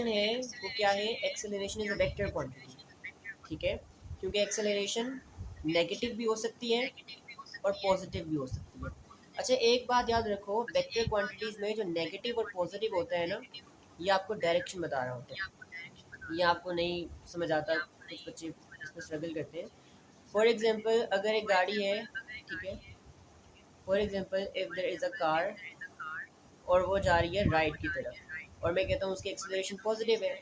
है वो क्या है, acceleration is a vector quantity, ठीक है, क्योंकि एक्सेलरेशन नेगेटिव भी हो सकती है और पॉजिटिव भी हो सकती है। अच्छा एक बात याद रखो, वेक्टर क्वांटिटीज में जो नेगेटिव और पॉजिटिव होता है ना, ये आपको डायरेक्शन बता रहा होता है, ये आपको नहीं समझ आता, कुछ बच्चे इसमें स्ट्रगल करते हैं। फॉर एग्जाम्पल अगर एक गाड़ी है, ठीक है, for example if there is a car और वो जा रही है राइट की तरफ और मैं कहता हूँ उसकी एक्सेलरेशन पॉजिटिव है,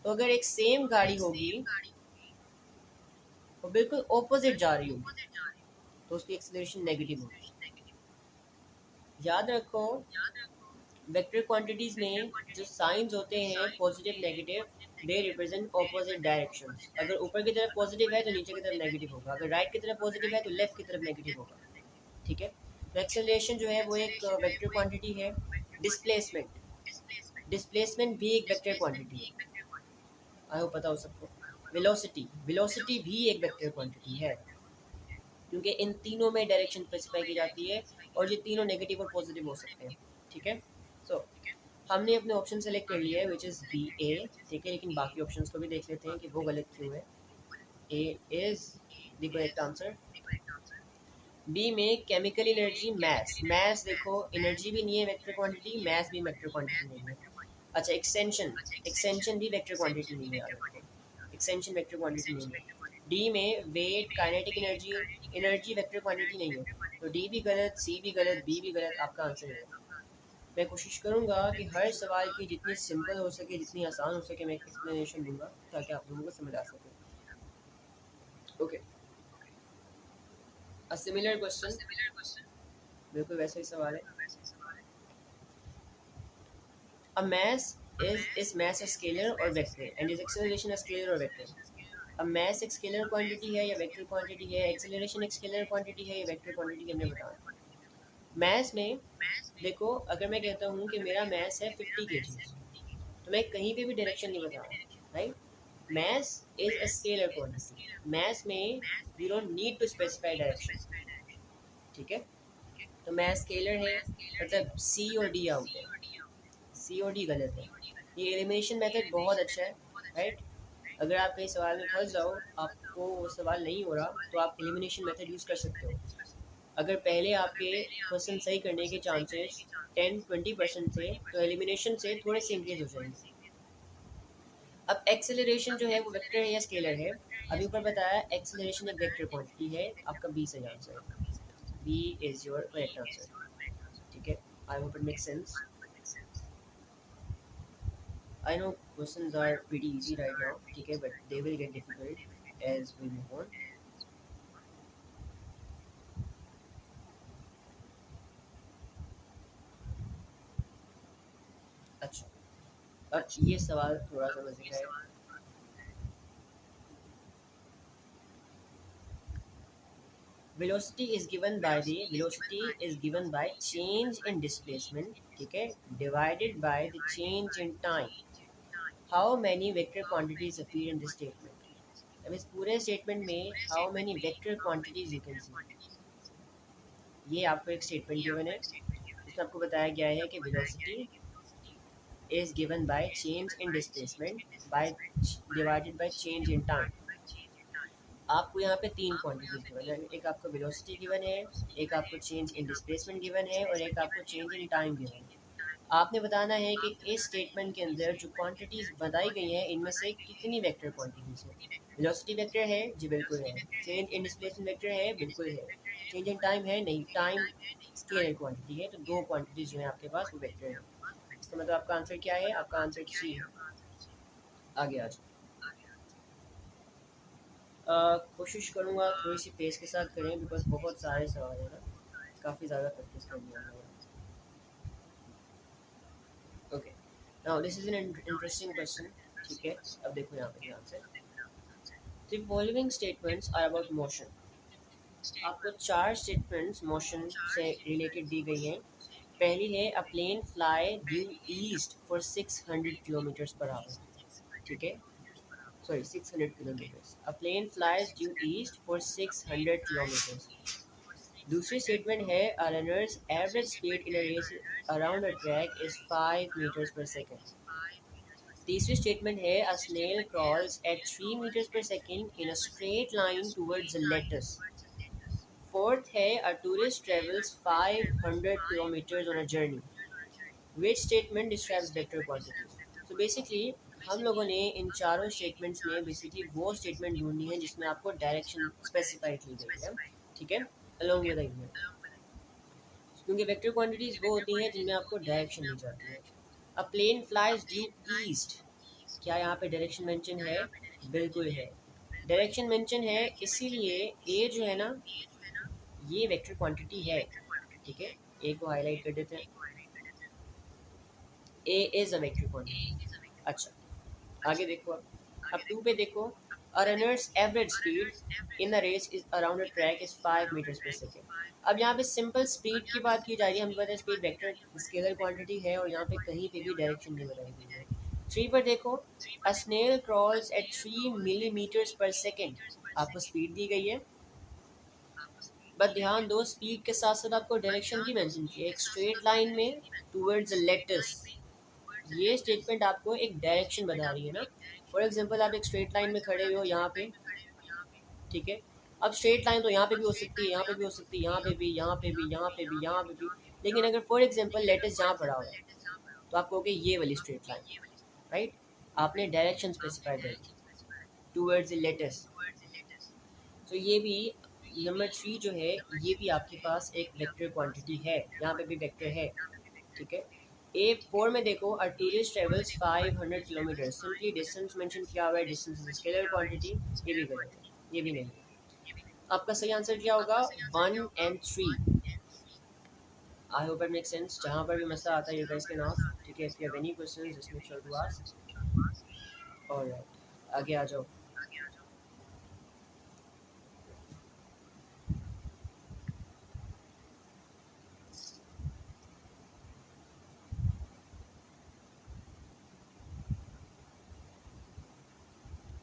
तो अगर एक सेम गाड़ी होगी वो बिल्कुल ऑपोजिट जा रही होगी तो उसकी एक्सेलरेशन नेगेटिव होगी। याद रखो वेक्टर क्वांटिटीज में जो साइंस होते हैं positive negative, they represent opposite directions. अगर ऊपर की तरफ पॉजिटिव है तो नीचे की तरफ नेगेटिव होगा, अगर राइट की तरफ पॉजिटिव है तो लेफ्ट की तरफ नेगेटिव होगा, ठीक है। तो एक्सेलरेशन जो है वो एक वेक्टर क्वांटिटी है। डिस्प्लेसमेंट, डिस्प्लेसमेंट भी एक वेक्टर क्वांटिटी है, आई होप पता हो सबको। वेलोसिटी, वेलोसिटी भी एक वेक्टर क्वांटिटी है, क्योंकि इन तीनों में डायरेक्शन स्पेसिफाई की जाती है और ये तीनों नेगेटिव और पॉजिटिव हो सकते हैं, ठीक है। सो हमने अपने ऑप्शन सेलेक्ट कर लिया है विच इज़ बी ए, ठीक है, लेकिन बाकी ऑप्शंस को भी देख लेते हैं कि वो गलत क्यों है। A is the correct answer. B में केमिकल एनर्जी मैस, मैस देखो एनर्जी भी नहीं है वेक्टर क्वांटिटी, मैस भी वेक्टर क्वांटिटी नहीं है। अच्छा एक्सटेंशन, एक्सटेंशन भी वेक्टर क्वांटिटी नहीं है यार, एक्सटेंशन वेक्टर क्वांटिटी नहीं है। डी में weight kinetic energy, energy vector quantity नहीं है, तो डी भी गलत, सी भी गलत, बी भी गलत, आपका आंसर है। मैं कोशिश करूंगा कि हर सवाल की जितनी सिंपल हो सके, जितनी आसान हो सके मैं एक्सप्लेनेशन दूंगा ताकि आप लोगों को समझ आ सके। ओके, अ सिमिलर क्वेश्चन, बिल्कुल वैसा ही सवाल है। अ mass is mass a scalar or vector and is acceleration a scalar or vector? अब mass एक स्केलर क्वांटिटी है या वेक्टर क्वांटिटी है, एक्सेलरेशन एक स्केलर क्वांटिटी है या वेक्टर क्वांटिटी, हमने बताया। मैथ्स में देखो अगर मैं कहता हूँ कि मेरा मैथ्स है 50 kg, तो मैं कहीं पे भी डायरेक्शन नहीं बता रहा, right. Maths is a scalar quantity, maths में you don't need to specify direction, ठीक है। तो मैथ्स स्केलर है, मतलब सी और डी आउट है, सी और डी गलत है। ये एलिमिनेशन मेथड बहुत अच्छा है, राइट। अगर आप कहीं सवाल में फंस जाओ, आपको वो सवाल नहीं हो रहा, तो आप एलिमिनेशन मेथड यूज़ कर सकते हो। अगर पहले आपके क्वेश्चन सही करने के चांसेस 10-20% थे, तो एलिमिनेशन से थोड़े से इंक्रीज हो जाएंगे। अब एक्सेलरेशन जो है वो वेक्टर है या स्केलर है, अभी ऊपर बताया एक्सेलरेशन एक वेक्टर क्वांटिटी है, आपका बी सही आंसर है, B is your correct answer, ठीक है। I hope it make sense. I know questions are pretty easy right now, ठीक है, but they will get difficult as we move on. अच्छा, अब ये सवाल थोड़ा सा मजे का है। Velocity is given by change in displacement, ठीक है, divided by the change in time. How many vector quantities appear in this statement? अब इस पूरे स्टेटमेंट में how many vector quantities you can see, ये आपको एक स्टेटमेंट गिवन है जिसमें आपको बताया गया है कि velocity is given by change in displacement by divided by change in time. आपको यहाँ पे तीन क्वांटिटीज गिवन है, एक आपको वेलोसिटी गिवन है, एक आपको चेंज इन डिस्प्लेसमेंट गिवन है और एक आपको चेंज इन टाइम गिवन है। आपने बताना है कि इस स्टेटमेंट के अंदर जो क्वांटिटीज बताई गई हैं इनमें से कितनी वेक्टर क्वांटिटीज हैं। वेलोसिटी वेक्टर है जी, बिल्कुल है। चेंज इन डिस्प्लेसमेंट वेक्टर है, बिल्कुल है। चेंज इन टाइम है, नहीं, टाइम स्केलर क्वांटिटी है, तो दो क्वांटिटीज जो है आपके पास वो वेक्टर है। इसका मतलब आपका आंसर क्या है, आपका आंसर सी है। आगे आ जाओ। कोशिश करूँगा थोड़ी सी पेस के साथ करें बिकॉज बहुत सारे सवाल हैं ना, काफ़ी ज़्यादा प्रैक्टिस करनी है हमें। Okay, now this is an interesting question, ठीक है। अब देखो यहाँ पे ध्यान से, the following statements are about motion. आपको चार स्टेटमेंट्स मोशन से रिलेटेड दी गई हैं। पहली है a plane fly due east for 600 kilometres per hour, ठीक है, sorry 600 kilometres. A plane flies due east for 600 kilometres. दूसरी स्टेटमेंट है a runner's average speed in a race around a track is 5 metres per second. तीसरी statement है a snail crawls at 3 metres per second in a straight line towards the lettuce. Fourth है a tourist travels 500 kilometres on a journey. Which statement describes vector quantities. तो basically हम लोगों ने इन चारों statements में basically वो statement ढूंढनी है जिसमें आपको डायरेक्शन स्पेसिफाई की गई है, ठीक है, अलोंग विद द, क्योंकि वेक्टर क्वांटिटीज वो होती हैं जिनमें आपको डायरेक्शन दी जाती है। A plane flies due east, क्या यहाँ पे डायरेक्शन मेंशन है? बिल्कुल है, डायरेक्शन मेंशन है, इसीलिए ए जो है ना ये वेक्टर क्वांटिटी है, ठीक है। ए को हाईलाइट कर देते हैं, A is a vector quantity. अच्छा आगे देखो, अब टू पे देखो, a runner's average speed in the race is around a track is 5 metres per second. अब यहाँ पे सिंपल स्पीड की बात की जा रही है, हमें पता है स्पीड वेक्टर स्केलर क्वांटिटी है और यहाँ पे कहीं पे भी डायरेक्शन नहीं बताई गई है। थ्री पर देखो, a snail crawls at 3 millimetres per second, आपको स्पीड दी गई है, बट ध्यान दो स्पीड के साथ साथ आपको डायरेक्शन भी मेंशन की है, एक स्ट्रेट लाइन में टूवर्ड्स लेटस। ये स्टेटमेंट आपको एक डायरेक्शन बता रही है ना। फॉर एग्जांपल आप एक स्ट्रेट लाइन में खड़े हुए हो यहाँ पे, ठीक है। अब स्ट्रेट लाइन तो यहाँ पे भी हो सकती है, यहाँ पे भी हो सकती है, यहाँ पे भी, यहाँ पे भी, यहाँ पे भी, यहाँ पे भी, लेकिन अगर फॉर एग्जांपल लेटस यहाँ पड़ा हुआ है तो आप कहोगे ये वाली स्ट्रेट लाइन, राइट। आपने डायरेक्शन स्पेसिफाई कर दी टूवर्ड्स लेटस। तो ये भी नंबर थ्री जो है ये भी आपके पास एक वेक्टर क्वांटिटी है, यहाँ पे भी वेक्टर है, ठीक है। ए फोर में देखो, अ tourist travels 500 kilometre, simply distance mention किया हुआ है, डिस्टेंस इज स्केलर क्वांटिटी, ये भी गलत है, ये भी नहीं। आपका सही आंसर क्या होगा? 1 and 3। I hope it make sense. जहाँ पर भी मसला आता है यू गाइस कैन आस्क, ठीक है। If you have any questions just make sure to ask. Alright आगे आ जाओ।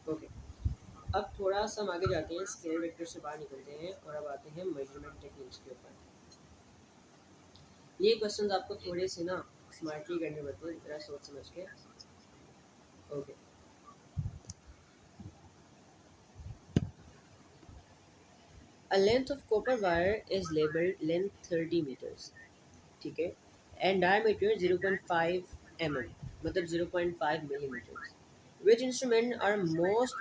ओके, अब थोड़ा सा हम आगे जाते हैं, स्केलर वेक्टर से बाहर निकलते हैं और अब आते हैं मेजरमेंट टेक्निक्स के ऊपर। ये क्वेश्चंस आपको थोड़े से ना स्मार्टली करने पड़ते हैं, जरा सोच समझ के। Okay, a length of copper wire is labeled length 30 meters, ठीक है, and diameter 0.5 mm, मतलब 0.5 millimeters. Which instrument are most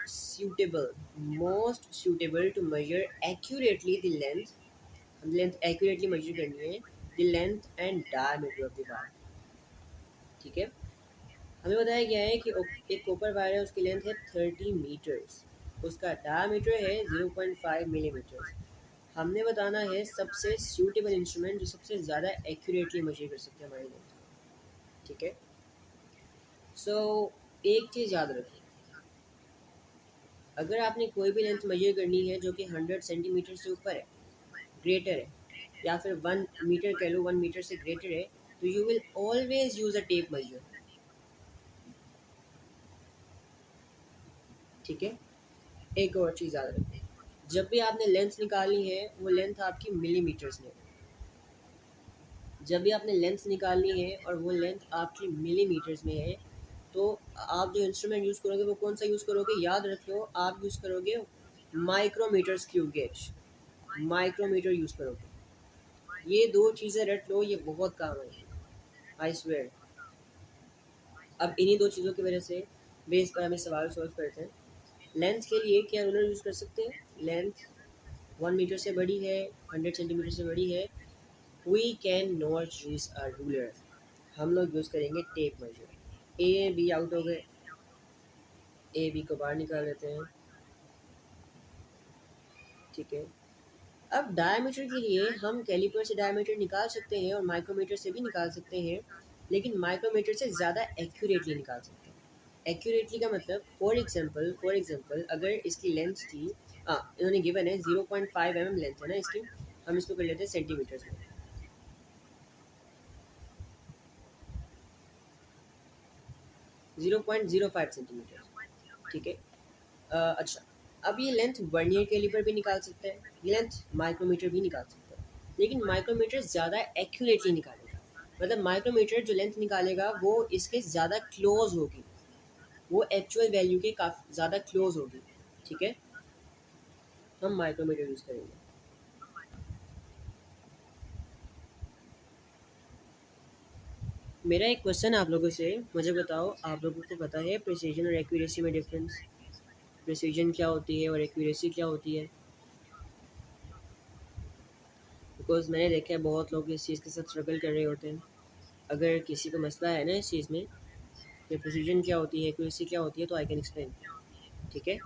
suitable to measure accurately the length accurately measure करनी है, the length and diameter of the wire, ठीक है। हमें बताया गया है कि एक कॉपर वायर है, उसकी लेंथ है 30 मीटर्स, उसका डायमीटर है 0.5 मिलीमीटर्स। हमने बताना है सबसे सूटेबल इंस्ट्रूमेंट जो सबसे ज़्यादा एक्यूरेटली मेजर कर सकते हैं हमारी लेंथ, ठीक है। सो एक चीज़ याद रखें, अगर आपने कोई भी लेंथ मेजर करनी है जो कि 100 सेंटीमीटर से ऊपर है, ग्रेटर है, या फिर 1 मीटर कह लो, 1 मीटर से ग्रेटर है, तो you will always use a tape major, ठीक है। एक और चीज़ याद रखें, जब भी आपने लेंथ निकालनी है वो लेंथ आपकी मिलीमीटर्स में, जब भी आपने लेंथ निकालनी है और वो लेंथ आपकी मिलीमीटर्स में है, तो आप जो इंस्ट्रूमेंट यूज़ करोगे वो कौन सा यूज़ करोगे? याद रखो, आप यूज़ करोगे micrometer screw gauge, micrometer use करोगे। ये दो चीज़ें रट लो, ये बहुत काम है, आई स्वेयर। अब इन्हीं दो चीज़ों की वजह से बेस पर हमें सवाल सॉल्व करते हैं। लेंथ के लिए क्या रूलर यूज़ कर सकते हैं? लेंथ 1 मीटर से बड़ी है, 100 सेंटीमीटर से बड़ी है, we can not use a ruler, हम लोग यूज़ करेंगे tape measure. A B out हो गए, ए बी को बाहर निकाल लेते हैं, ठीक है। अब डायमीटर के लिए हम कैलिपर से डायमीटर निकाल सकते हैं और माइक्रोमीटर से भी निकाल सकते हैं, लेकिन माइक्रोमीटर से ज़्यादा एक्यूरेटली निकाल सकते हैं। एक्यूरेटली का मतलब फॉर एग्जांपल अगर इसकी लेंथ थी, इन्होंने गिवन है 0.5 mm लेंथ है ना इसकी, हम इसको कर लेते हैं सेंटीमीटर्स में, 0.05 सेंटीमीटर, ठीक है। अच्छा, अब ये लेंथ वर्नियर कैलिपर भी निकाल सकता है, ये लेंथ माइक्रोमीटर भी निकाल सकता है, लेकिन माइक्रोमीटर ज़्यादा एक्यूरेटली निकालेगा, मतलब माइक्रोमीटर जो लेंथ निकालेगा वो इसके ज़्यादा क्लोज होगी, वो एक्चुअल वैल्यू के काफ़ी ज़्यादा क्लोज होगी। ठीक है, हम माइक्रोमीटर यूज़ करेंगे। मेरा एक क्वेश्चन आप लोगों से, मुझे बताओ आप लोगों को पता है प्रिसीजन और एक्यूरेसी में डिफरेंस? प्रिसीजन क्या होती है और एक्यूरेसी क्या होती है? बिकॉज मैंने देखा है बहुत लोग इस चीज़ के साथ स्ट्रगल कर रहे होते हैं। अगर किसी को मसला है ना इस चीज़ में कि प्रिसीजन क्या होती है, एक्यूरेसी क्या होती है, तो आई कैन एक्सप्लेन। ठीक है,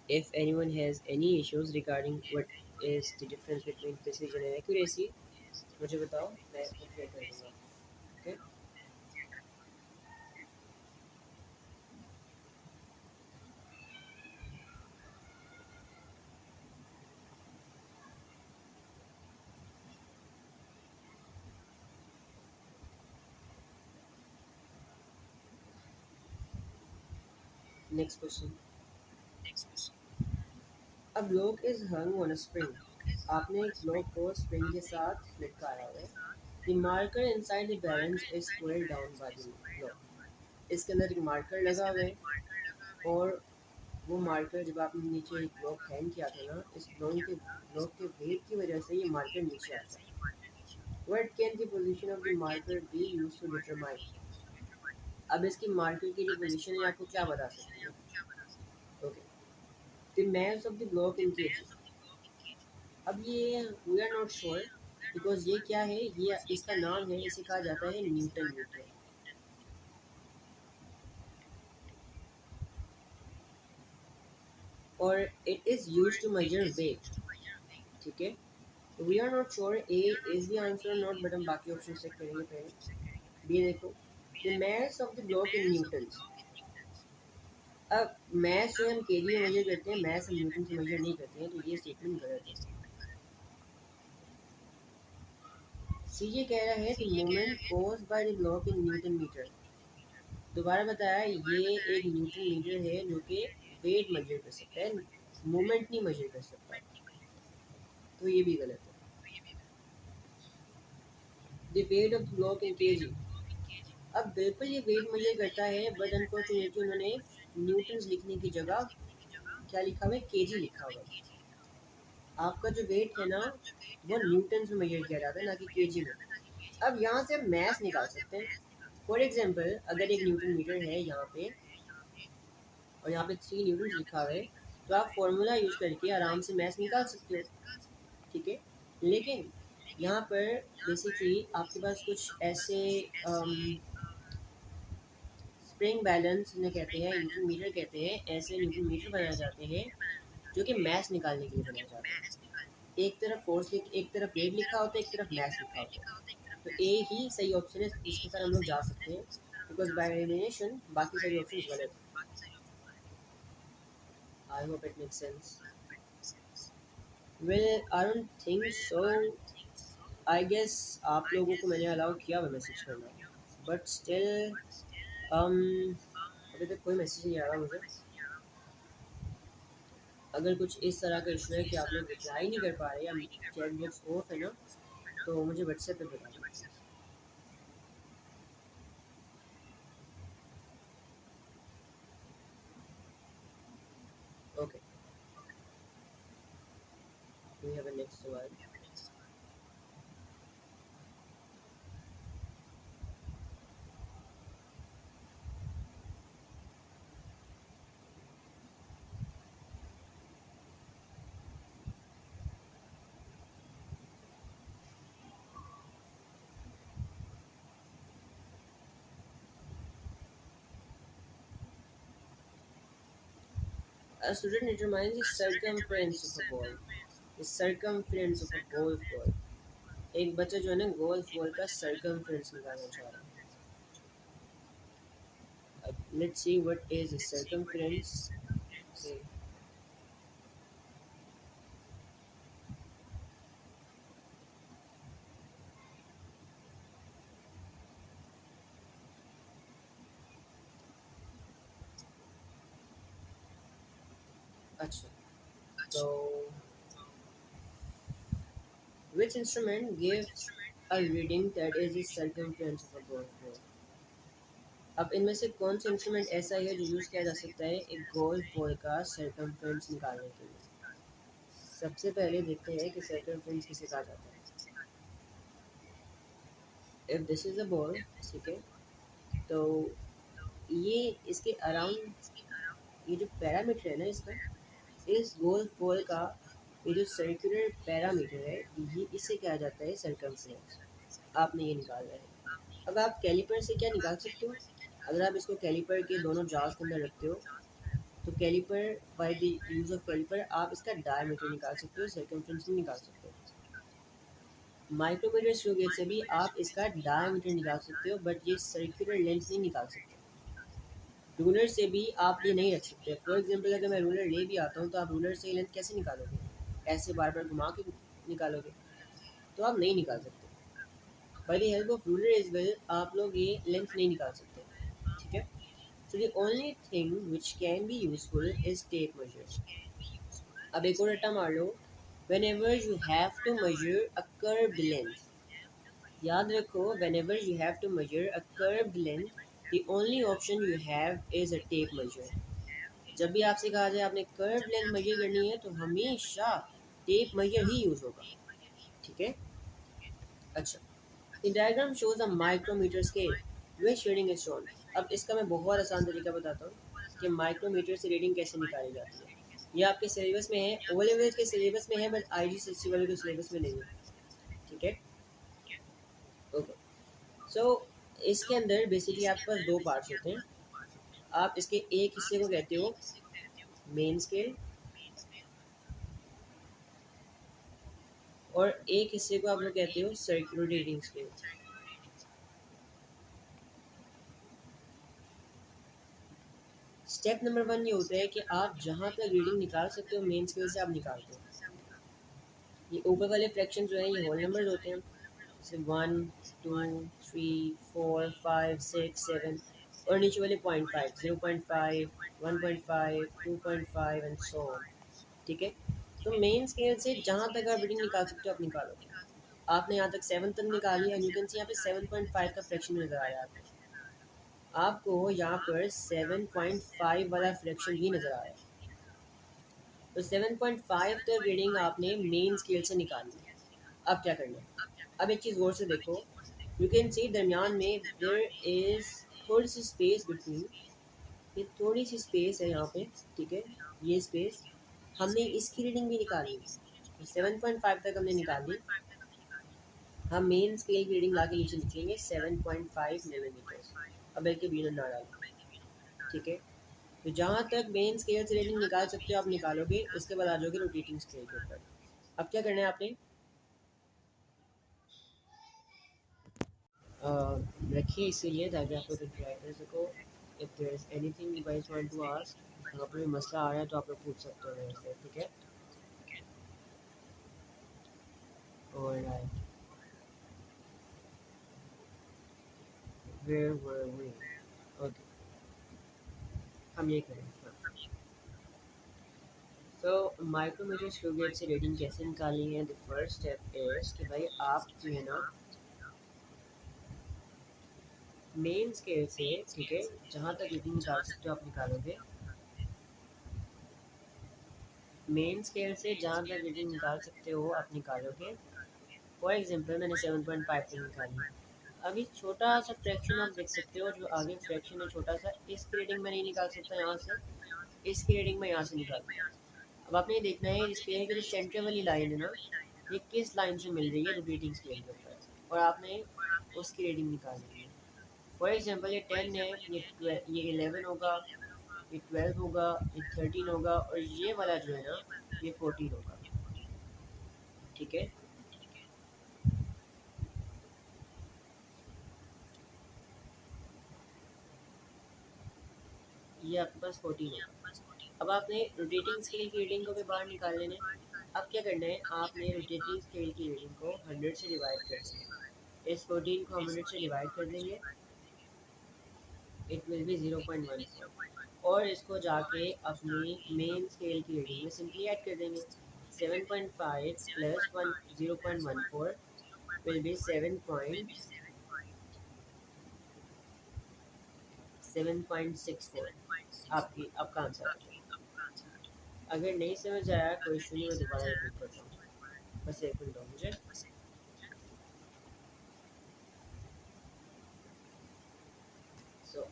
if anyone has any issues regarding what is the difference between precision and accuracy, मुझे बताओ, मैं इसको क्लियर कर दूंगा। Okay, next question. A block is hung on a spring. आपने एक ब्लॉक को स्प्रिंग के साथ लटकाया हुआ है। The marker inside the balance is pulled down by the block. इसके अंदर एक मार्कर लगा हुआ है और वो मार्कर जब आपने नीचे एक ब्लॉक हैंग किया था ना, इस ब्लॉक के वेट की वजह से ये मार्कर नीचे आता है। What can the position of the marker be used to determine? अब इसकी मार्कर की जो पोजीशन है आपको क्या बता सकती है? Okay, the mass of the block in kg। अब ये we are not sure because ये क्या है, ये इसका नाम है, इसे कहा जाता है न्यूटन मीटर और it is use to measure weight. ठीक है, we are not sure A is the answer not, but हम बाकी ऑप्शन चेक करेंगे पहले। बी देखो, the mass of the block in newtons. अब मैथ जो हम केजी में मेजर करते हैं, मैथ हम न्यूटन से मेजर नहीं करते हैं, तो ये स्टेटमेंट गलत है। सी ये कह रहा है the moment cause by the block in newton metre. दोबारा बताया, ये एक न्यूटन मीटर है जो कि वेट मेजर कर सकता है, मोमेंट नहीं मेजर कर सकता, तो ये भी गलत है। The weight of the block in KG. अब बिल्कुल ये वेट मेजर करता है, बट अनफॉर्चुनेटली उन्होंने न्यूटन्स लिखने की जगह क्या लिखा हुआ है, केजी लिखा हुआ है। आपका जो वेट है ना वो न्यूटन्स में मेजर किया जाता है, ना कि केजी में। अब यहाँ से हम मैथ निकाल सकते हैं। फॉर एग्जाम्पल, अगर एक न्यूटन मीटर है यहाँ पे और यहाँ पे 3 न्यूटन लिखा हुआ है, तो आप फॉर्मूला यूज करके आराम से मैथ निकाल सकते हो। ठीक है, लेकिन यहाँ पर बेसिकली आपके पास कुछ ऐसे स्प्रिंग बैलेंस ने कहते हैं, न्यूटन मीटर कहते हैं, ऐसे न्यूटन मीटर बनाए जाते हैं जो कि मैथ निकालने के लिए बनाए जाते हैं। एक तरफ फोर्स एक तरफ वेट लिखा होता है, एक तरफ मैथ लिखा होता है, तो ए ही सही ऑप्शन है, इसके साथ हम लोग जा सकते हैं बिकॉज बाय एलिमिनेशन बाकी सारी ऑप्शन गलत है। I hope it makes sense. Well I don't think so, I guess आप लोगों को मैंने अलाउ किया हुआ मैसेज करना, बट स्टिल अभी तक कोई मैसेज नहीं आ रहा मुझे। अगर कुछ इस तरह का इशू है कि आप लोग रिप्लाई नहीं कर पा रहे या चैट बॉक्स ऑफ है ना, तो मुझे व्हाट्सएप पे बता दीजिए। Okay, we have a next सवाल। A student determines the circumference of a ball. The circumference of a golf ball. एक बच्चा जो है ना गोल्फ बॉल का सर्कमफ्रेंस निकालना चाह रहा है। Let's see what is circumference. अच्छा, तो which instrument gives a reading that is the circumference of a golf ball. अब इनमें से कौन सा इंस्ट्रूमेंट ऐसा है जो यूज़ किया जा सकता है एक गोल्फ बॉल का सर्कमफ्रेंस निकालने के लिए? सबसे पहले देखते हैं कि सर्कमफ्रेंस किसे कहा जाता है। If this is a ball, ठीक है, तो ये इसके अराउंड ये जो पैरामीटर है ना इसका, इस गोल्फ बॉल का ये जो सर्कुलर पैरामीटर है ये इससे कहा जाता है सर्कमफ्रेंस। आपने ये निकाला है। अब आप कैलिपर से क्या निकाल सकते हो? अगर आप इसको कैलिपर के दोनों जार्स के अंदर रखते हो तो caliper by the use of caliper आप इसका डायमीटर निकाल सकते हो, सर्कमफ्रेंस नहीं निकाल सकते। माइक्रोमीटर स्क्रू गेज से भी आप इसका डायमीटर निकाल सकते हो, बट ये सर्कुलर लेंथ नहीं निकाल सकते। रूलर से भी आप ये नहीं रख सकते। फॉर एग्जांपल अगर मैं रूलर ले भी आता हूँ तो आप रूलर से लेंथ कैसे निकालोगे? ऐसे बार बार घुमा के निकालोगे तो आप नहीं निकाल सकते। By the help of ruler as well आप लोग ये लेंथ नहीं निकाल सकते, ठीक है। So the only thing which can be useful is tape measure. अब एक और रट्टा मार लो, whenever you have to measure a curved length, याद रखो whenever you have to measure a curved length, the only option you have is a tape measure। जब भी आपसे कहा जाए आपने कर्व लेंथ मेजर करनी है तो हमेशा टेप मेजर ही यूज होगा, ठीक है। अच्छा, the diagram shows a micrometer scale which reading is shown। अब इसका मैं बहुत आसान तरीका बताता हूँ कि माइक्रोमीटर से रीडिंग कैसे निकाली जाती है। ये आपके सिलेबस में है, ओ लेवल के सिलेबस में है, बट IGCSE वाले के सिलेबस में नहीं है, ठीक है। ओके, सो इसके अंदर बेसिकली आपके पास दो पार्ट्स होते हैं। आप इसके एक हिस्से को कहते हो मेन स्केल और एक हिस्से को आप लोग कहते हो circular reading scale. Step number 1 ये होता है कि आप जहाँ तक रीडिंग निकाल सकते हो मेन स्केल से आप निकालते हो। ये ऊपर वाले फ्रैक्शन जो है ये होल नंबर्स होते हैं, जैसे 1 2 3 4 5 6 7, और नीचे वाले 0.5 0.5 1.5 2.5 एंड सो ऑन, ठीक है। तो मेन स्केल से जहाँ तक आप रीडिंग निकाल सकते हो आप निकालोगे। आपने यहाँ तक 7 तक निकाली है, यू कैन सी यहाँ पे 7.5 का फ्रैक्शन नजर आ रहा है आपको यहाँ पर 7.5 वाला फ्रैक्शन भी नजर आ रहा है। तो 7.5 तक रीडिंग आपने मेन स्केल से निकाली है। अब क्या करना है? अब एक चीज़ गौर से देखो, यू कैन सी दरमियान में देयर इज थोड़ी सी स्पेस बिटवीन, ये थोड़ी सी स्पेस है यहाँ पे, ठीक है। ये स्पेस हमने इसकी रीडिंग भी निकाली, 7.5 तक हमने निकाली। हम मेन स्केल की रीडिंग ला के नीचे लिखेंगे 7.5 मिलीमीटर। अब बल्कि बी ना डालो, ठीक है। तो जहाँ तक मेन स्केल से रीडिंग निकाल सकते हो आप निकालोगे, उसके बाद आ जाओगे रोटेटिंग स्केल के ऊपर। अब क्या करना है आपने रखिए इसीलिए ताकि आप लोग ट्राई कर सको। If there is anything you guys want to ask, अगर कोई मसला आ रहा है तो आप लोग पूछ सकते हो मेरे से, ठीक है। Alright, where were we? Okay, हम ये करेंगे। तो माइक्रोमीटर स्क्रू गेज से रीडिंग कैसे निकाली है? द फर्स्ट स्टेप इज कि भाई आप जो है ना मेन स्केल से, ठीक है, जहाँ तक रीडिंग निकाल सकते हो आप निकालोगे। मेन स्केल से जहाँ तक रीडिंग निकाल सकते हो आप निकालोगे। फॉर एग्जांपल मैंने 7.5 तक निकाली। अभी छोटा सा फ्रैक्शन आप देख सकते हो, जो आगे फ्रैक्शन है छोटा सा, इसकी रीडिंग मैं नहीं निकाल सकता यहाँ से, इसकी रीडिंग मैं यहाँ से निकाल। अब आपने ये देखना है स्केल की जो सेंटर वाली लाइन है ना, ये किस लाइन से मिल रही है रोटेटिंग स्केल के ऊपर, और आपने उसकी रीडिंग निकालनी है। फॉर एग्जांपल ये 10 है, ये 11 होगा, ये 12 होगा, ये 13 होगा, और ये वाला जो है ना ये 14 होगा, ठीक है। ये आपके पास 14 होगा। अब आपने रोटेटिंग स्केल की रीडिंग को भी बाहर निकाल लेना है। अब क्या करना है, आपने रोटेटिंग स्केल की रीडिंग को 100 से डिवाइड कर देना है। इस 14 को 100 से डिवाइड कर देंगे, इट विल बी 0.14, और इसको जाके अपनी मेन स्केल की रीडिंग में सिंपली ऐड कर देंगे। 7.5 प्लस 0.14 will be 7.64। आपकी आपका आंसर है। अगर नहीं समझ आया कोई इशू नहीं, मैं दोबारा रिपीट करता हूँ, बस एक मिनट दो मुझे। सो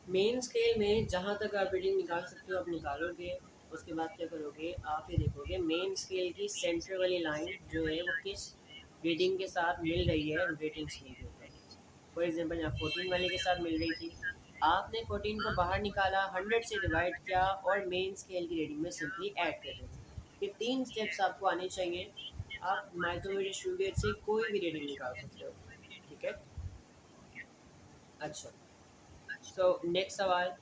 मेन स्केल में जहाँ तक आप रीडिंग निकाल सकते हो आप निकालोगे। उसके बाद क्या करोगे, आप ये देखोगे मेन स्केल की सेंटर वाली लाइन जो है वो किस रीडिंग के साथ मिल रही है रोटेटिंग स्केल के ऊपर। फॉर एग्जांपल यहाँ 14 वाले के साथ मिल रही थी, आपने 14 को बाहर निकाला, 100 से डिवाइड किया और मेन स्केल की रीडिंग में सिंपली ऐड कर देते। ये 3 स्टेप्स आपको आने चाहिए। आप माइक्रोमीटर स्क्रू गेज से कोई भी रीडिंग निकाल सकते हो, ठीक है। अच्छा, सो नेक्स्ट सवाल।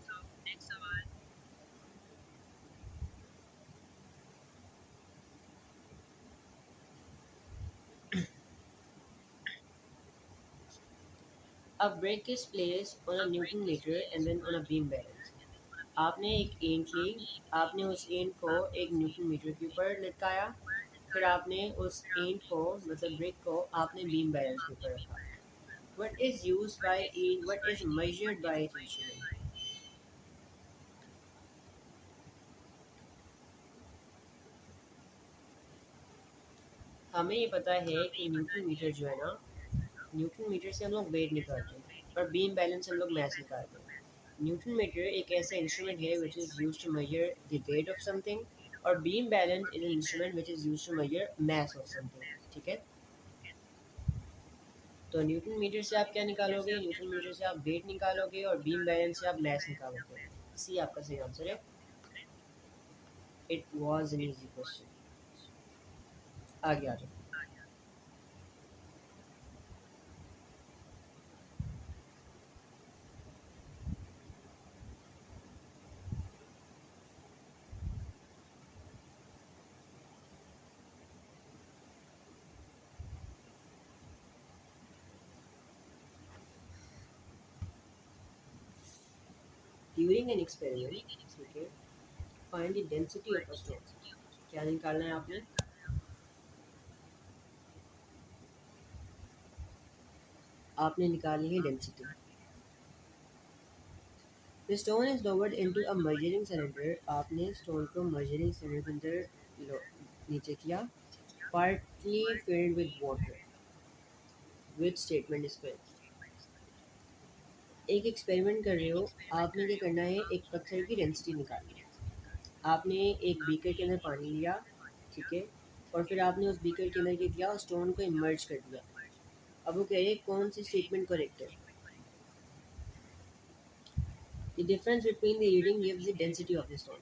A brake is placed on a Newton meter and then on a beam balance। आपने एक ईंट ली, आपने उस ईंट को एक न्यूटन मीटर के ऊपर लटकाया, फिर आपने उस ईंट को मतलब ब्रिक को आपने बीम बैलेंस के ऊपर रखा। What is used by each, what is measured by each instrument? हमें ये पता है कि न्यूटन मीटर जो है ना, न्यूटन मीटर से हम लोग वेट निकालते हैं और बीम बैलेंस से हम लोग मैथ निकालते हैं। न्यूटन मीटर एक ऐसा इंस्ट्रूमेंट है which is use to measure the weight of something, और beam balance is an instrument which is use to measure mass of something, ठीक है। तो न्यूटन मीटर से आप क्या निकालोगे, न्यूटन मीटर से आप वेट निकालोगे और बीम बैलेंस से आप मास निकालोगे। सी आपका सही आंसर है। It was an easy question. आगे आ जाओ। ड्यूरिंग एन एक्सपेरिमेंट, ठीक है, find the density of a stone. क्या निकालना है आपने, आपने निकाली है density. The stone is lowered into a measuring cylinder. आपने स्टोन को मेजरिंग सिलेंडर के अंदर नीचे किया, partly filled with water, with statement is correct. एक एक्सपेरिमेंट कर रहे हो, आपने क्या करना है, एक पत्थर की डेंसिटी निकालनी है। आपने एक बीकर के अंदर पानी लिया, ठीक है, और फिर आपने उस बीकर के अंदर क्या किया, स्टोन को इमर्ज कर दिया। अब वो कह रहे हैं कौन सी स्टेटमेंट करेक्ट है। The difference between the reading gives the density of the stone.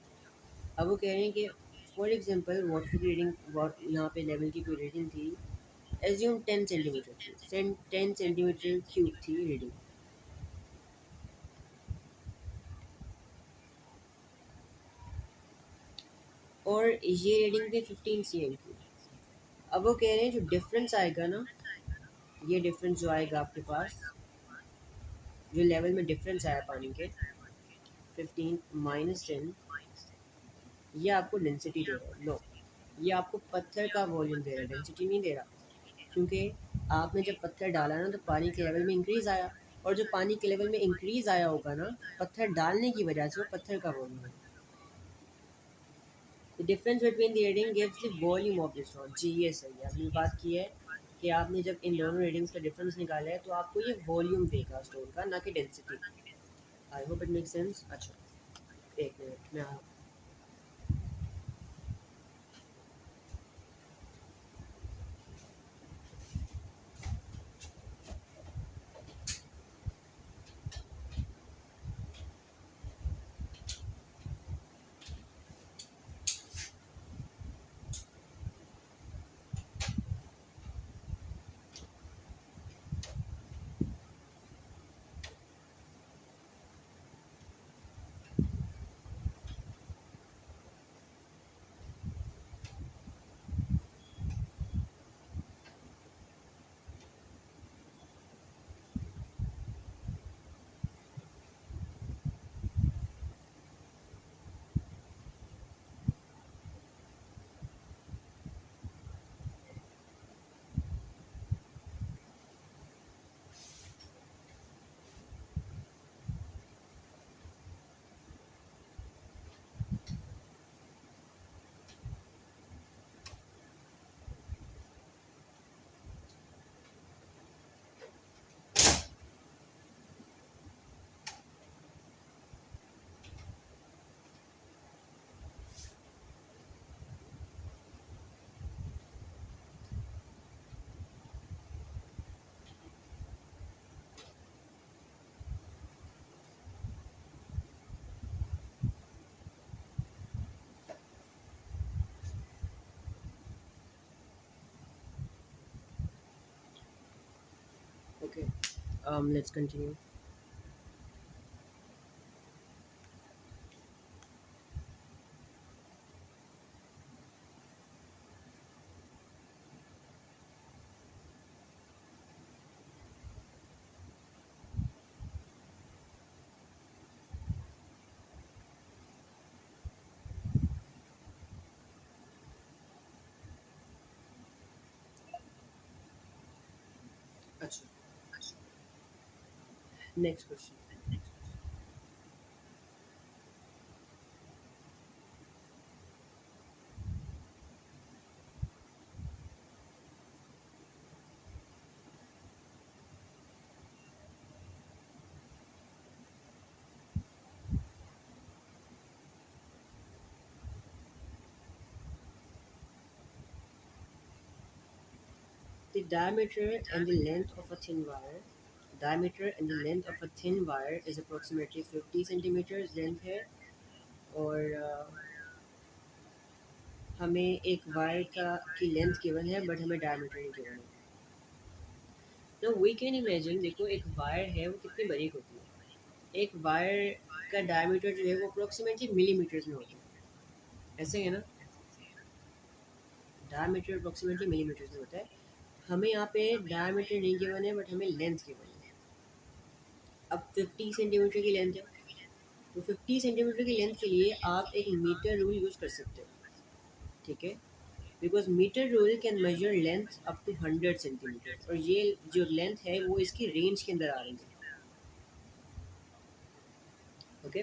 अब वो कह रहे हैं कि फॉर एग्जांपल वाटर की रीडिंग, यहाँ पे लेवल की कोई रीडिंग थी, एज्यूम 10 सेंटीमीटर थी, 10 सेंटीमीटर क्यूब थी रीडिंग, और ये रीडिंग थी 15 cm की। अब वो कह रहे हैं जो डिफरेंस आएगा ना, ये डिफरेंस जो आएगा आपके पास, जो लेवल में डिफरेंस आया पानी के, 15 माइनस 10, ये आपको डेंसिटी दे रहा है। नो, ये आपको पत्थर का वॉल्यूम दे रहा है, डेंसिटी नहीं दे रहा। क्योंकि आपने जब पत्थर डाला ना तो पानी के लेवल में इंक्रीज़ आया, और जो पानी के लेवल में इंक्रीज़ आया होगा ना पत्थर डालने की वजह से, वो पत्थर का वॉल्यूम है। The difference between the reading gives the volume of the stone. जी ये सही है, आपने बात की है कि आपने जब इन दोनों रीडिंग्स का डिफरेंस निकाला है तो आपको ये वॉल्यूम देगा स्टोन का, ना कि density. I hope it make sense. अच्छा, एक मिनट में Let's continue. अच्छा, next question. The diameter and the length of a thin wire. Diameter and the length of a thin wire is approximately 50 centimeters length है. और हमें एक wire का की लेंथ गिवन है बट हमें डायमीटर नहीं गिवन है. तो वी कैन इमेजिन, देखो एक वायर है वो कितनी बारीक होती है. एक वायर का डायमीटर जो है वो अप्रोक्सीमेटली मिलीमीटर्स में होता है. ऐसे है ना. डायमीटर अप्रोक्सीमेटली मिलीमीटर्स में होता है. हमें यहाँ पे डायमीटर नहीं गिवन है बट हमें लेंथ गिवन है. अब 50 सेंटीमीटर की लेंथ है. तो 50 सेंटीमीटर की लेंथ के लिए आप एक मीटर रूल यूज़ कर सकते हो. ठीक है. Because metre rule can measure length up to 100 centimetre, और ये जो लेंथ है वो इसकी रेंज के अंदर आ रही है. ओके.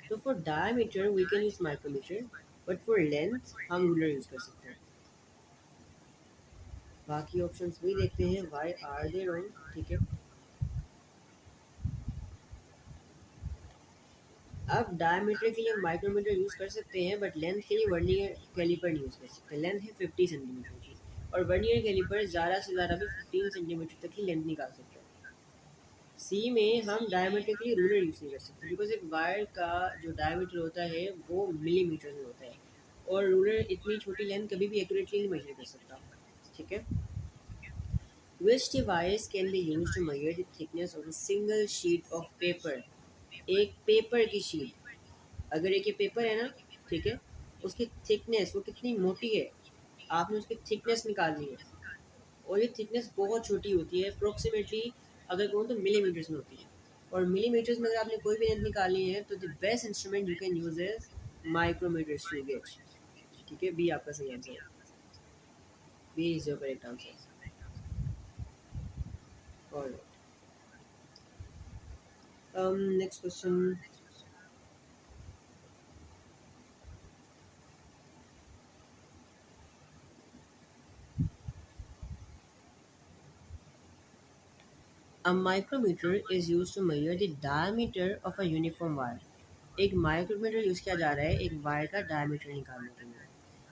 तो for diameter we can use micrometer, but for length हम रूलर यूज कर सकते हैं. बाकी ऑप्शंस भी देखते हैं, व्हाई आर दे रॉन्ग. ठीक है. अब डायमीटर के लिए माइक्रोमीटर यूज़ कर सकते हैं बट लेंथ के लिए वर्नियर कैलिपर नहीं यूज़ कर सकते. लेंथ है 50 सेंटीमीटर की, और वर्नियर कैलिपर ज़्यादा से ज़्यादा भी 15 सेंटीमीटर तक ही लेंथ निकाल सकते हैं. सी में हम डायमीटर के लिए रूलर यूज़ नहीं कर सकते बिकॉज एक वायर का जो डायमीटर होता है वो मिलीमीटर में होता है, और रूलर इतनी छोटी लेंथ कभी भी एक्यूरेटली नहीं मेजर कर सकता. ठीक है. Which device can be use to measure the thickness of a single sheet of paper. एक पेपर की शीट, अगर एक ये पेपर है ना, ठीक है, उसकी थिकनेस वो कितनी मोटी है, आपने उसकी थिकनेस निकालनी है. और ये थिकनेस बहुत छोटी होती है, अप्रोक्सीमेटली अगर कहूँ तो मिलीमीटर्स में होती है. और मिलीमीटर्स में अगर आपने कोई भी लेंथ निकालनी है तो the best instrument you can use is micrometer screw gauge. ठीक है. बी आपका सही आंसर है. B is your correct answer. Alright. Next question. A micrometer is used to measure the diameter of a uniform wire. एक micrometer use किया जा रहा है एक वायर का डायमीटर निकालने के लिए.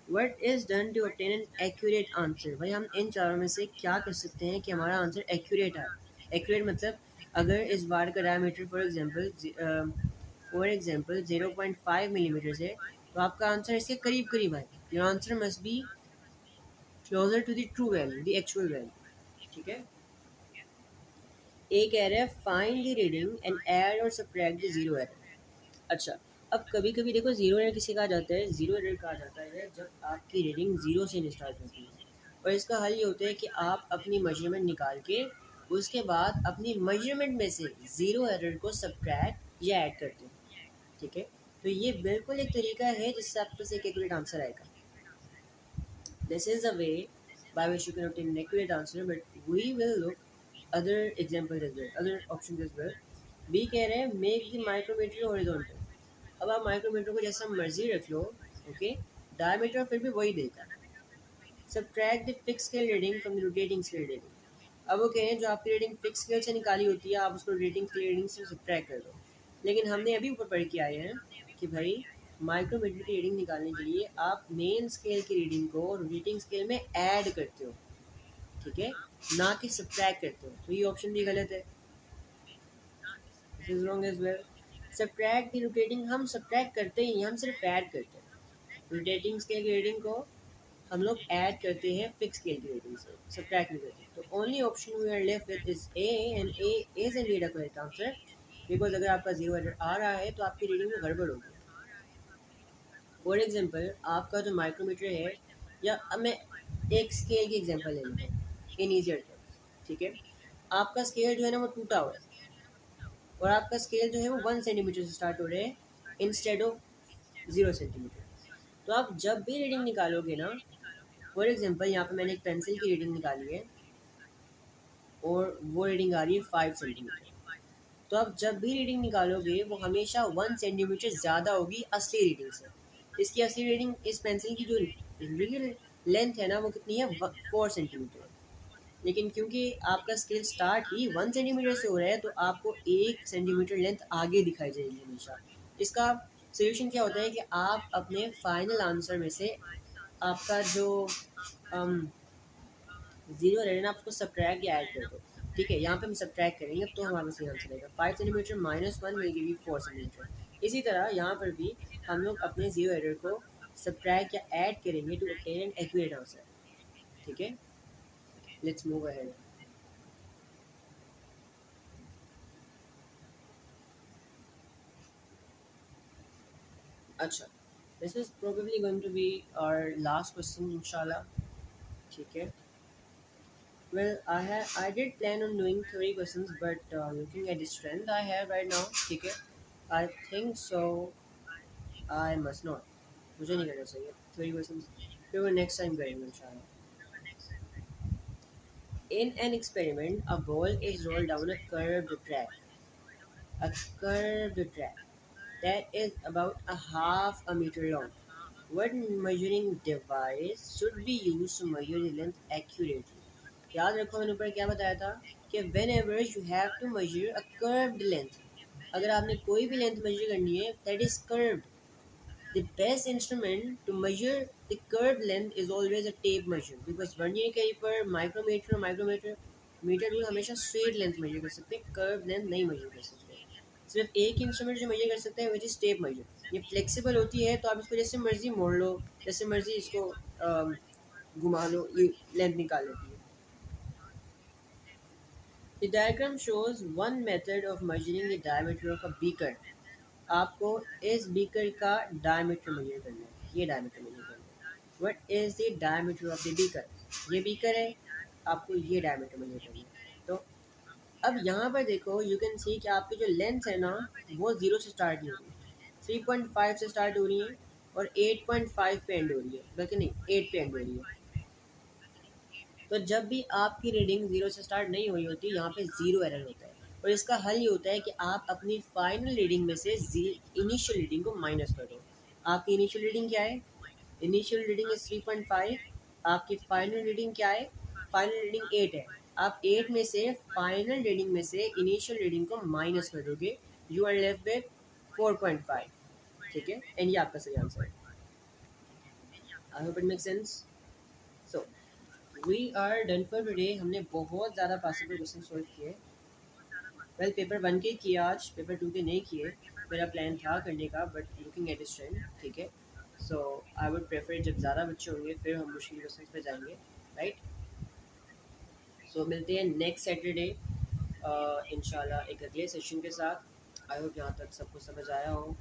What is done to obtain an accurate answer? भाई हम इन चारों में से क्या कर सकते हैं कि हमारा आंसर एक्यूरेट आए. एक्यूरेट मतलब अगर इस वायर का डायमीटर फॉर एग्जांपल 0.5 मिलीमीटर है, तो आपका आंसर इसके करीब करीब आए. Your answer must be closer to the true value, the actual value. ठीक है. ए कह रहा है find the reading and add और सब्ट्रैक्ट द जीरो एरर. अच्छा. अब कभी कभी देखो जीरो एरर किसे कहा जाता है. जीरो एरर कहा जाता है जब आपकी रीडिंग जीरो से स्टार्ट होती है. और इसका हल ये होता है कि आप अपनी मेजरमेंट निकाल के उसके बाद अपनी मेजरमेंट में से जीरो एरर को सब्ट्रैक्ट या ऐड करते हो. ठीक है. तो ये बिल्कुल एक तरीका है जिससे आपके पास एक एक्यूरेट आंसर आएगा. This is a way by which you can obtain an accurate answer, but we will look other examples as well, other options as well. B कह रहे हैं make the micrometer horizontal. अब आप micrometer को जैसा मर्जी रख लो. ओके. डायमीटर फिर भी वही देगा. Subtract the fix scale reading from the rotating scale reading. अब वो कह रहे हैं जो आपकी रीडिंग फिक्स स्केल से निकाली होती है आप उसको रोटेटिंग स्केल रीडिंग से सब्ट्रैक्ट कर दो. लेकिन हमने अभी ऊपर पढ़ के आए हैं कि भाई माइक्रोमीटर की रीडिंग निकालने के लिए आप मेन स्केल की रीडिंग को रोटेटिंग स्केल में ऐड करते हो. ठीक है. ना कि सब्ट्रैक्ट करते हो. तो ये ऑप्शन भी गलत है. This is wrong as well. Subtract the rotating हम सब्ट्रैक्ट करते ही हम सिर्फ ऐड करते हैं. रोटेटिंग स्केल की रीडिंग को हम लोग ऐड करते हैं फिक्स स्केल की रीडिंग से, सब्ट्रैक्ट नहीं करते। तो only option we are left with is A, and A is indeed a correct answer, because अगर आपका जीरो एरर आ रहा है तो आपकी रीडिंग में गड़बड़ होगी। फॉर एग्जाम्पल आपका जो माइक्रोमीटर है, या अब मैं एक स्केल की एग्जाम्पल ले लेता हूँ इन ईजियर टर्म्स, ठीक है। आपका स्केल जो है ना वो टूटा हुआ है, और आपका स्केल जो है वो 1 सेंटीमीटर से स्टार्ट हो रहे हैं इंस्टेड ऑफ 0 सेंटीमीटर। तो आप जब भी रीडिंग निकालोगे ना, फॉर एग्जाम्पल यहाँ पे मैंने एक पेंसिल की रीडिंग निकाली है और वो रीडिंग आ रही है 5 सेंटीमीटर। तो आप जब भी रीडिंग निकालोगे वो हमेशा 1 सेंटीमीटर ज़्यादा होगी असली रीडिंग से। इसकी असली रीडिंग इस पेंसिल की जो रियल लेंथ है ना वो कितनी है, 4 सेंटीमीटर। लेकिन क्योंकि आपका स्केल स्टार्ट ही 1 सेंटीमीटर से हो रहा है तो आपको 1 सेंटीमीटर लेंथ आगे दिखाई जाएगी हमेशा। इसका सोल्यूशन क्या होता है कि आप अपने फाइनल आंसर में से आपका जो जीरो है ना, आप उसको सब्ट्रैक्ट या ऐड कर दो। ठीक है, यहाँ पे हम सब्ट्रैक्ट करेंगे तो हमारा सही आंसर आएगा। 5 centimetre minus 1 will give you 4 centimetre. इसी तरह यहाँ पर भी हम लोग अपने जीरो एरर को सब्ट्रैक्ट या ऐड करेंगे to obtain an accurate answer. ठीक है, लेट्स मूव अहेड। अच्छा, this is probably going to be our last question इंशाल्लाह। ठीक है, I did plan on doing 30 questions, but looking at the strength I have right now, ठीक है, I think so I must not, मुझे नहीं करना चाहिए 30 questions, फिर वो next time करेंगे इंशाल्लाह। In an experiment, a ball is rolled down a curved track that is about a half a meter long. What measuring device should be used to measure the length accurately? याद रखो मैंने ऊपर क्या बताया था कि whenever you have to measure a curved length, अगर आपने कोई भी लेंथ मेजर करनी है that is curved, the best instrument to measure the curved length is always a tape measure, because vernier caliper, micrometer metre tool हमेशा straight length measure कर सकते हैं, कर्व लेंथ नहीं मेजर कर सकते। सिर्फ एक इंस्ट्रूमेंट जो मेजर कर सकते हैं विच इज टेप मेजर। ये फ्लेक्सिबल होती है तो आप इसको जैसे मर्जी मोड़ लो, जैसे मर्जी इसको घुमा लो, ये लेंथ निकाल लेती है। The diagram shows one method of measuring the diameter of a beaker. आपको इस बीकर का डायमीटर मेजर करना है, ये डायमीटर मेजर करना है। What is the diameter of the beaker? ये बीकर है, आपको ये डायमीटर मेजर करना है। तो अब यहाँ पर देखो, यू कैन सी कि आपकी जो लेंथ है ना वो 0 से स्टार्ट नहीं हो रही, 3.5 से स्टार्ट हो रही है और 8.5 पे एंड हो रही है, बल्कि नहीं 8 पे एंड हो रही है। तो जब भी आपकी रीडिंग 0 से स्टार्ट नहीं हुई होती, यहाँ पे ज़ीरो एरर होता है। और इसका हल ये होता है कि आप अपनी फाइनल रीडिंग में से इनिशियल रीडिंग को माइनस कर दो। आपकी इनिशियल रीडिंग क्या है? Initial reading is 3.5। आपकी फाइनल रीडिंग क्या है? फाइनल रीडिंग 8 है। आप 8 में से फाइनल रीडिंग में से इनिशियल रीडिंग को माइनस कर दोगे, यू आर लेफ्ट विद 4.5। ठीक है, एंड ये आपका सही आंसर है। I hope it make sense. So we are done for today. हमने बहुत ज़्यादा पॉसिबल क्वेश्चन सॉल्व किए। वेल, पेपर 1 के किए आज, पेपर 2 के नहीं किए। मेरा प्लान था करने का, but looking at this trend, ठीक है, सो आई वुड प्रेफर जब ज़्यादा बच्चे होंगे फिर हम मुश्किल क्वेश्चन पे जाएंगे, राइट। सो मिलते हैं नेक्स्ट सैटरडे इंशाल्लाह एक अगले सेशन के साथ। आई होप यहाँ तक सबको समझ आया हो।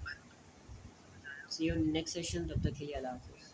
सी यू नेक्स्ट सेशन, तब तक के लिए अल्लाह हाफ़िज़।